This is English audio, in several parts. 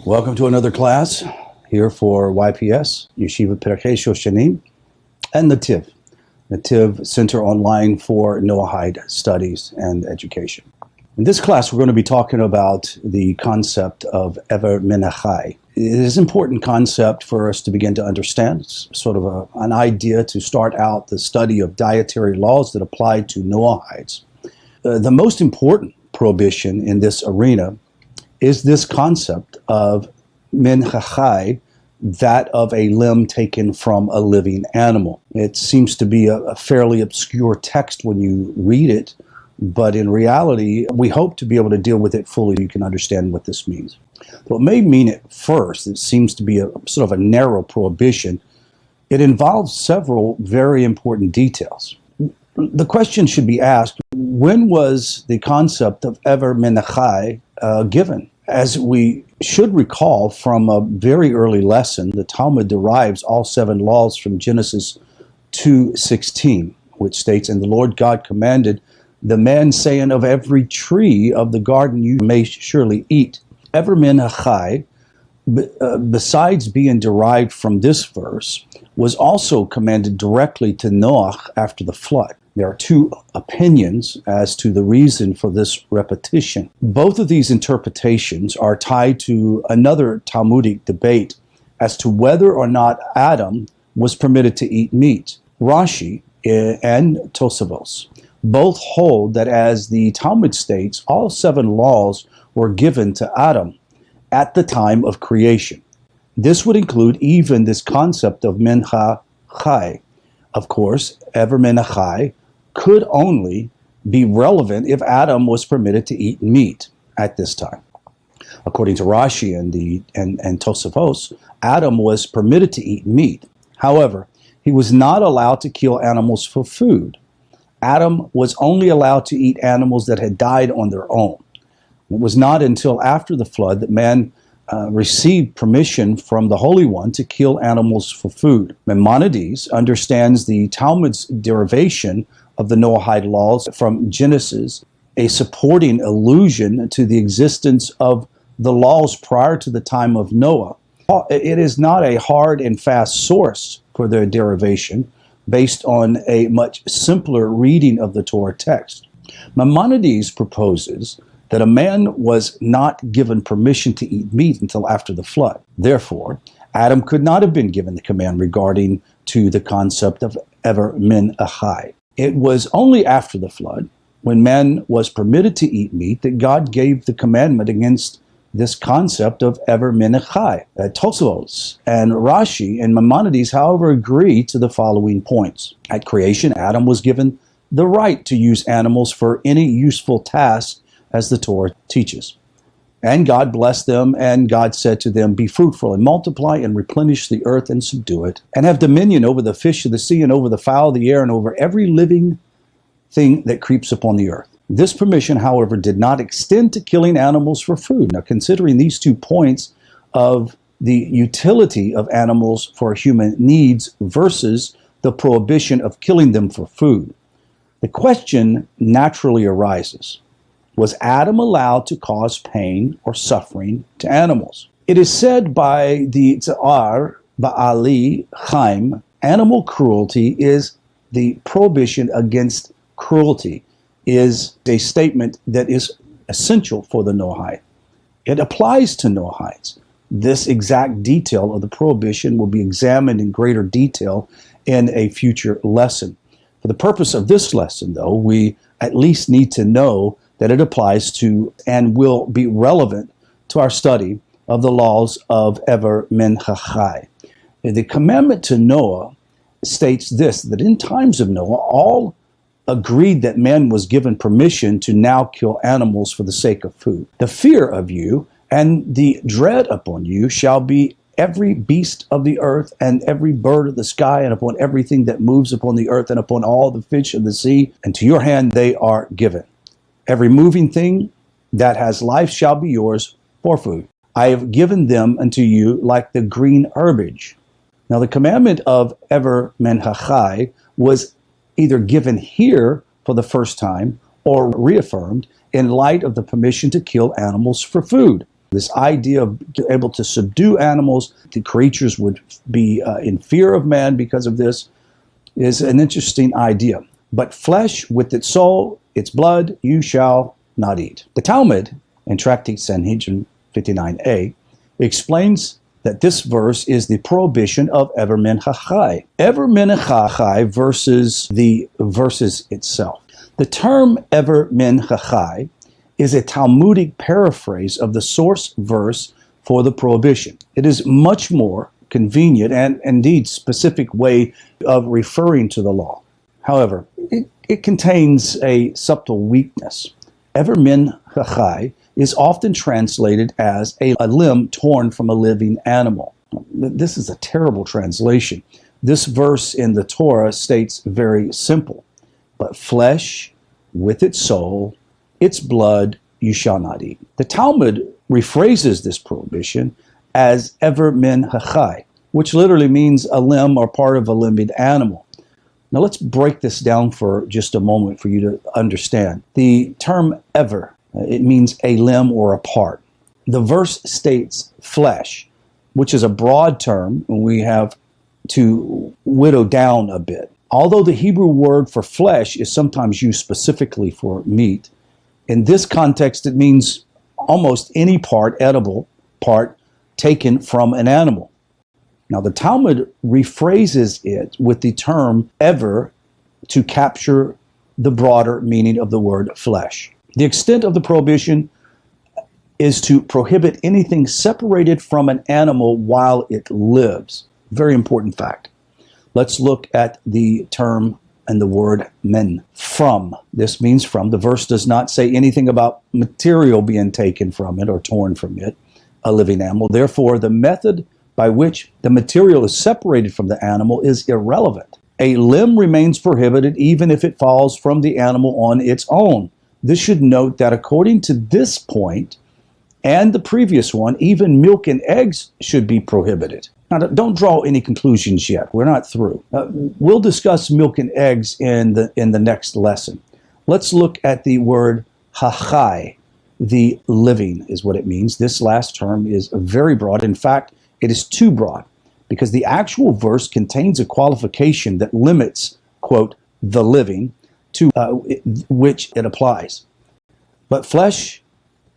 Welcome to another class here for YPS, Yeshiva Pirkei Shoshanim, and Nativ Center Online for Noahide Studies and Education. In this class, we're going to be talking about the concept of Ever Menachai. It is an important concept for us to begin to understand. It's sort of an idea to start out the study of dietary laws that apply to Noahides. The most important prohibition in this arena is this concept of min chachai, that of a limb taken from a living animal. It seems to be a fairly obscure text when you read it, but in reality, we hope to be able to deal with it fully so you can understand what this means. Though it may mean at first, it seems to be a sort of a narrow prohibition. It involves several very important details. The question should be asked, when was the concept of Ever Menachai given? As we should recall from a very early lesson, the Talmud derives all 7 laws from Genesis 2:16, which states, "And the Lord God commanded the man, saying, of every tree of the garden you may surely eat." Ever Menachai, besides being derived from this verse, was also commanded directly to Noah after the flood. There are 2 opinions as to the reason for this repetition. Both of these interpretations are tied to another Talmudic debate as to whether or not Adam was permitted to eat meat. Rashi and Tosafos both hold that, as the Talmud states, all 7 laws were given to Adam at the time of creation. This would include even this concept of min chachai. Of course, Ever Menachai could only be relevant if Adam was permitted to eat meat at this time. According to Rashi and Tosafos, Adam was permitted to eat meat. However, he was not allowed to kill animals for food. Adam was only allowed to eat animals that had died on their own. It was not until after the flood that man received permission from the Holy One to kill animals for food. Maimonides understands the Talmud's derivation of the Noahide laws from Genesis, a supporting allusion to the existence of the laws prior to the time of Noah. It is not a hard and fast source for their derivation, based on a much simpler reading of the Torah text. Maimonides proposes that a man was not given permission to eat meat until after the flood. Therefore, Adam could not have been given the command regarding to the concept of Ever Menachai. It was only after the flood, when man was permitted to eat meat, that God gave the commandment against this concept of Ever Menachai. Tosafos and Rashi and Maimonides, however, agree to the following points. At creation, Adam was given the right to use animals for any useful task, as the Torah teaches. And God blessed them, and God said to them, "Be fruitful and multiply and replenish the earth and subdue it, and have dominion over the fish of the sea and over the fowl of the air and over every living thing that creeps upon the earth." This permission, however, did not extend to killing animals for food. Now, considering these 2 points of the utility of animals for human needs versus the prohibition of killing them for food, the question naturally arises: was Adam allowed to cause pain or suffering to animals? It is said by the Tzar Ba'ali Chaim, animal cruelty is the prohibition against cruelty, is a statement that is essential for the Noahide. It applies to Noahides. This exact detail of the prohibition will be examined in greater detail in a future lesson. For the purpose of this lesson, though, we at least need to know that it applies to and will be relevant to our study of the laws of Ever Menachai. The commandment to Noah states this, that in times of Noah, all agreed that man was given permission to now kill animals for the sake of food. "The fear of you and the dread upon you shall be every beast of the earth and every bird of the sky and upon everything that moves upon the earth and upon all the fish of the sea, and to your hand they are given. Every moving thing that has life shall be yours for food. I have given them unto you like the green herbage." Now, the commandment of Ever Menachai was either given here for the first time or reaffirmed in light of the permission to kill animals for food. This idea of able to subdue animals, the creatures would be in fear of man because of this, is an interesting idea. But flesh with its soul, its blood, you shall not eat. The Talmud, in Tractate Sanhedrin 59a, explains that this verse is the prohibition of Ever min hachai. Ever min hachai versus the verses itself. The term Ever min hachai is a Talmudic paraphrase of the source verse for the prohibition. It is much more convenient and indeed specific way of referring to the law. However, it contains a subtle weakness. Ever min hachai is often translated as a limb torn from a living animal. This is a terrible translation. This verse in the Torah states very simple, but flesh with its soul, its blood, you shall not eat. The Talmud rephrases this prohibition as ever min hachai, which literally means a limb or part of a limbed animal. Now let's break this down for just a moment for you to understand. The term ever, it means a limb or a part. The verse states flesh, which is a broad term, and we have to whittle down a bit. Although the Hebrew word for flesh is sometimes used specifically for meat, in this context it means almost any part, edible part, taken from an animal. Now the Talmud rephrases it with the term ever to capture the broader meaning of the word flesh. The extent of the prohibition is to prohibit anything separated from an animal while it lives. Very important fact. Let's look at the term and the word men, from. This means from. The verse does not say anything about material being taken from it or torn from it, a living animal. Therefore, the method by which the material is separated from the animal is irrelevant. A limb remains prohibited even if it falls from the animal on its own. This should note that according to this point and the previous one, even milk and eggs should be prohibited. Now, don't draw any conclusions yet. We're not through. We'll discuss milk and eggs in the next lesson. Let's look at the word hachai. The living is what it means. This last term is very broad. In fact, it is too broad because the actual verse contains a qualification that limits, quote, the living to which it applies. But flesh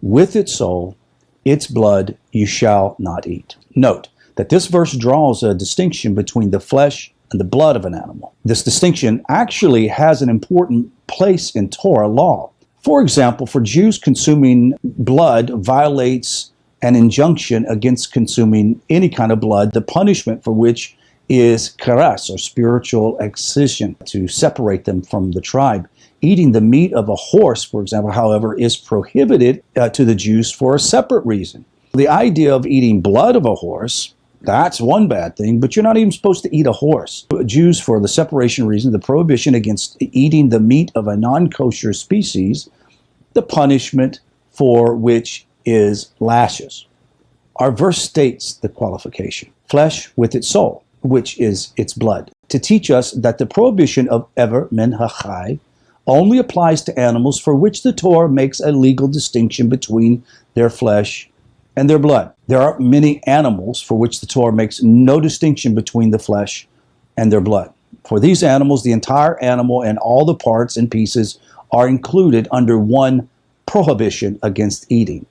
with its soul, its blood, you shall not eat. Note that this verse draws a distinction between the flesh and the blood of an animal. This distinction actually has an important place in Torah law. For example, for Jews, consuming blood violates an injunction against consuming any kind of blood, the punishment for which is Kashrus, or spiritual excision, to separate them from the tribe. Eating the meat of a horse, for example, however, is prohibited to the Jews for a separate reason. The idea of eating blood of a horse, that's one bad thing, but you're not even supposed to eat a horse. Jews, for the separation reason, the prohibition against eating the meat of a non-kosher species, the punishment for which is lashes. Our verse states the qualification, flesh with its soul, which is its blood, to teach us that the prohibition of ever min hachai only applies to animals for which the Torah makes a legal distinction between their flesh and their blood. There are many animals for which the Torah makes no distinction between the flesh and their blood. For these animals, the entire animal and all the parts and pieces are included under one prohibition against eating.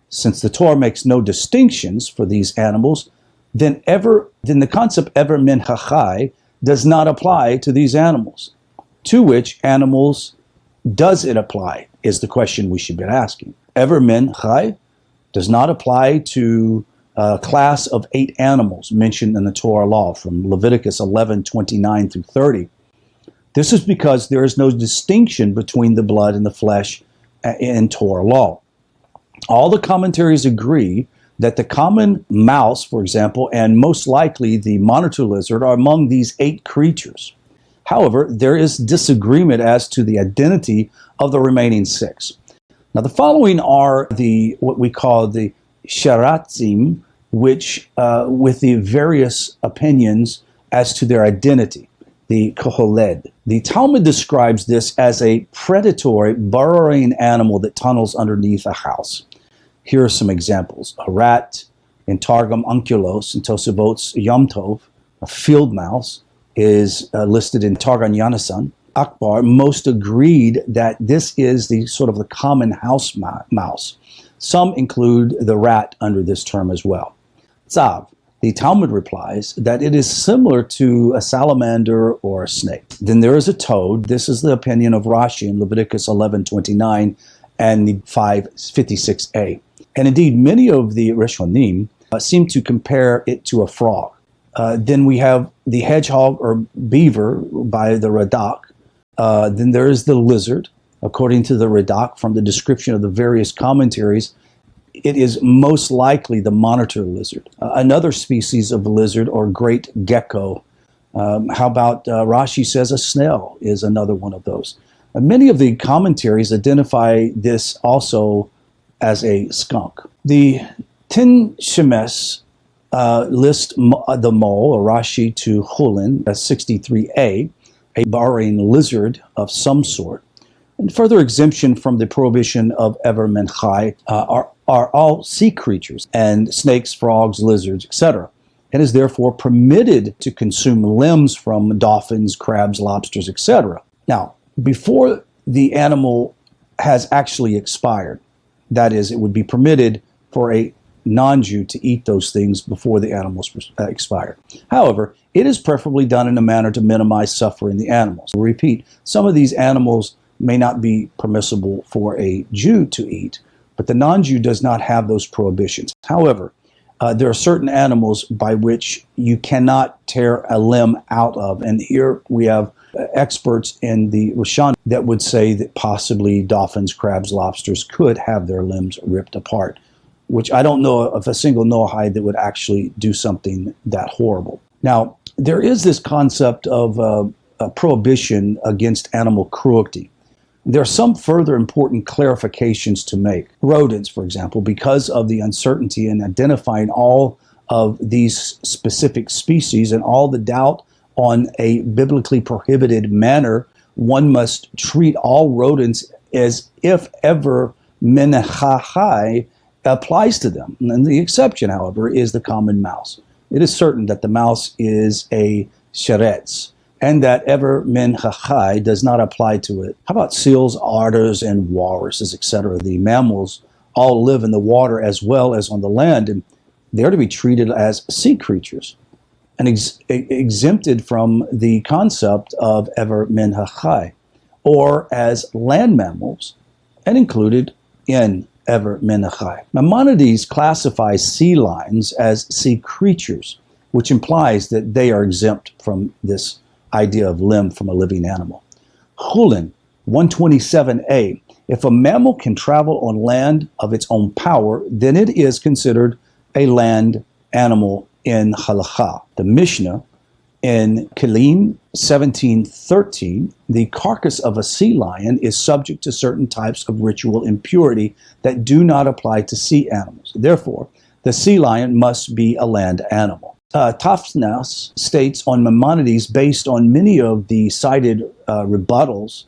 Since the Torah makes no distinctions for these animals, then the concept ever min hachai does not apply to these animals. To which animals does it apply is the question we should be asking. Ever min hachai does not apply to a class of 8 animals mentioned in the Torah law from Leviticus 11:29 through 30. This is because there is no distinction between the blood and the flesh in Torah law. All the commentaries agree that the common mouse, for example, and most likely the monitor lizard are among these 8 creatures. However, there is disagreement as to the identity of the remaining 6. Now, the following are what we call the sharatzim, which with the various opinions as to their identity. The koholed. The Talmud describes this as a predatory, burrowing animal that tunnels underneath a house. Here are some examples. A rat, in Targum Onkelos, in Tosafot's Yom Tov, a field mouse is listed in Targum Yonasan. Akbar most agreed that this is the sort of the common house mouse. Some include the rat under this term as well. Tzav, the Talmud replies that it is similar to a salamander or a snake. Then there is a toad. This is the opinion of Rashi in Leviticus 11:29 and 5:56a. And indeed, many of the Rishonim seem to compare it to a frog. Then we have the hedgehog or beaver by the Radak. Then there is the lizard. According to the Radak, from the description of the various commentaries, it is most likely the monitor lizard. Another species of lizard or great gecko. How about Rashi says a snail is another one of those. Many of the commentaries identify this also as a skunk. The Tin Shemes list the mole, or Rashi to Chulin, as 63a, a Bahrain lizard of some sort. And further exemption from the prohibition of ever men chai are all sea creatures, and snakes, frogs, lizards, etc. It is therefore permitted to consume limbs from dolphins, crabs, lobsters, etc. Now, before the animal has actually expired, that is, it would be permitted for a non-Jew to eat those things before the animals expire. However, it is preferably done in a manner to minimize suffering the animals. Repeat, some of these animals may not be permissible for a Jew to eat, but the non-Jew does not have those prohibitions. However, there are certain animals by which you cannot tear a limb out of, and here we have experts in the Rishon that would say that possibly dolphins, crabs, lobsters could have their limbs ripped apart, which I don't know of a single Noahide that would actually do something that horrible. Now, there is this concept of a prohibition against animal cruelty. There are some further important clarifications to make. Rodents, for example, because of the uncertainty in identifying all of these specific species and all the doubt on a biblically prohibited manner, one must treat all rodents as if ever menachai applies to them. And the exception, however, is the common mouse. It is certain that the mouse is a sheretz, and that ever min chachai does not apply to it. How about seals, otters, and walruses, etc.? The mammals all live in the water as well as on the land, and they're to be treated as sea creatures and exempted from the concept of ever min chachai, or as land mammals and included in ever min chachai. Maimonides classifies sea lions as sea creatures, which implies that they are exempt from this idea of limb from a living animal. Chulin 127a, if a mammal can travel on land of its own power, then it is considered a land animal in halakha. The Mishnah in Kelim 17:13, the carcass of a sea lion is subject to certain types of ritual impurity that do not apply to sea animals. Therefore, the sea lion must be a land animal. Tafnas states on Maimonides, based on many of the cited rebuttals,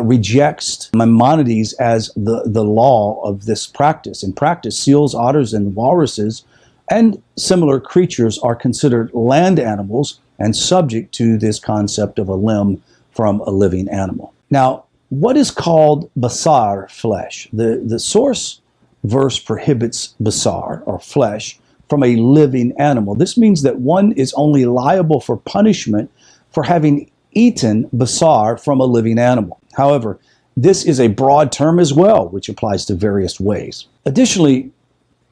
rejects Maimonides as the law of this practice. In practice, seals, otters, and walruses and similar creatures are considered land animals and subject to this concept of a limb from a living animal. Now, what is called basar, flesh? The source verse prohibits basar, or flesh, from a living animal. This means that one is only liable for punishment for having eaten basar from a living animal. However, this is a broad term as well, which applies to various ways. Additionally,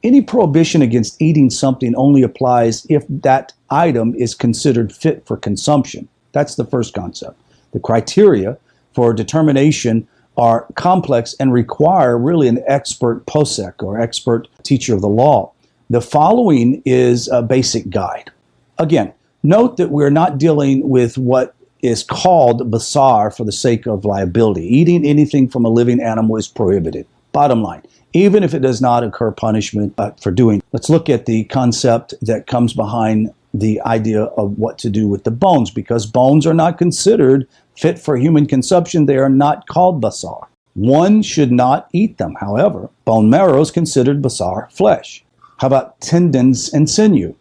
any prohibition against eating something only applies if that item is considered fit for consumption. That's the first concept. The criteria for determination are complex and require really an expert posek, or expert teacher of the law. The following is a basic guide. Again, note that we're not dealing with what is called basar for the sake of liability. Eating anything from a living animal is prohibited. Bottom line, even if it does not incur punishment for doing. Let's look at the concept that comes behind the idea of what to do with the bones. Because bones are not considered fit for human consumption, they are not called basar. One should not eat them. However, bone marrow is considered basar, flesh. How about tendons and sinew?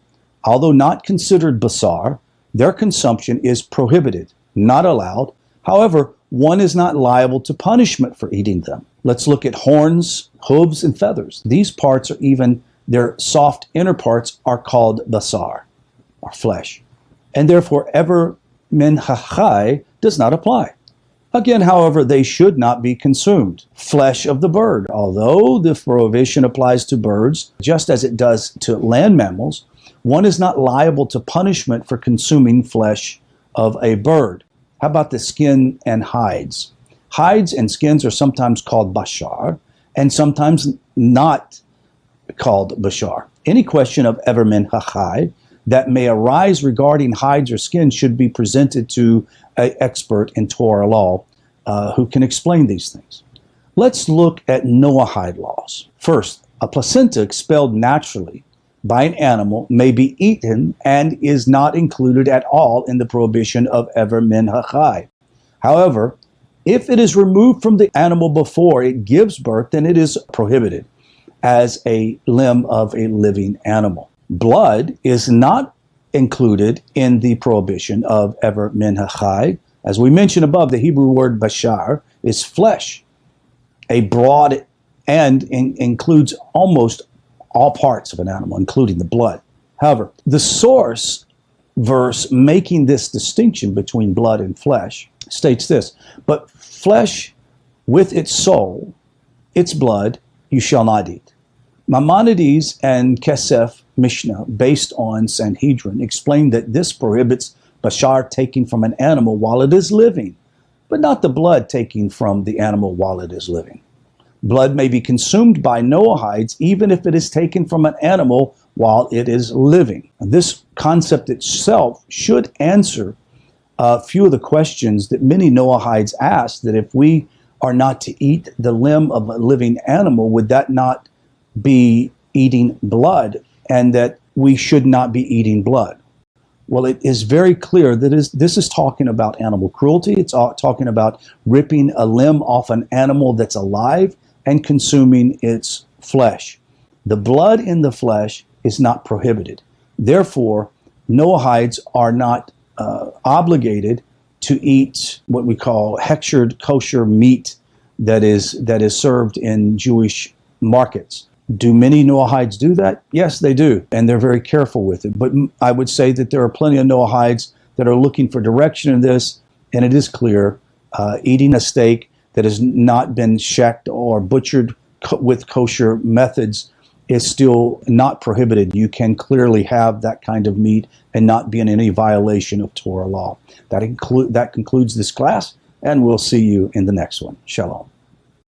Although not considered basar, their consumption is prohibited, not allowed. However, one is not liable to punishment for eating them. Let's look at horns, hooves, and feathers. These parts, or even their soft inner parts, are called basar, or flesh. And therefore, ever min hachai does not apply. Again, however, they should not be consumed. Flesh of the bird. Although the prohibition applies to birds, just as it does to land mammals, one is not liable to punishment for consuming flesh of a bird. How about the skin and hides? Hides and skins are sometimes called bashar and sometimes not called bashar. Any question of ever min hachai that may arise regarding hides or skin should be presented to an expert in Torah law who can explain these things. Let's look at Noahide laws. First, a placenta expelled naturally by an animal may be eaten and is not included at all in the prohibition of ever min hachai. However, if it is removed from the animal before it gives birth, then it is prohibited as a limb of a living animal. Blood is not included in the prohibition of ever min hachai. As we mentioned above, the Hebrew word bashar is flesh, a broad and includes almost all parts of an animal, including the blood. However, the source verse making this distinction between blood and flesh states this: but flesh with its soul, its blood, you shall not eat. Maimonides and Kesef Mishnah, based on Sanhedrin, explain that this prohibits bashar taking from an animal while it is living, but not the blood taking from the animal while it is living. Blood may be consumed by Noahides even if it is taken from an animal while it is living. This concept itself should answer a few of the questions that many Noahides ask, that if we are not to eat the limb of a living animal, would that not be eating blood, and that we should not be eating blood? Well, it is very clear that this is talking about animal cruelty. It's talking about ripping a limb off an animal that's alive and consuming its flesh. The blood in the flesh is not prohibited. Therefore, Noahides are not obligated to eat what we call hechshered kosher meat that is served in Jewish markets. Do many Noahides do that? Yes, they do, and they're very careful with it. But I would say that there are plenty of Noahides that are looking for direction in this, and it is clear eating a steak that has not been shecht or butchered with kosher methods is still not prohibited. You can clearly have that kind of meat and not be in any violation of Torah law. That concludes this class, and we'll see you in the next one. Shalom.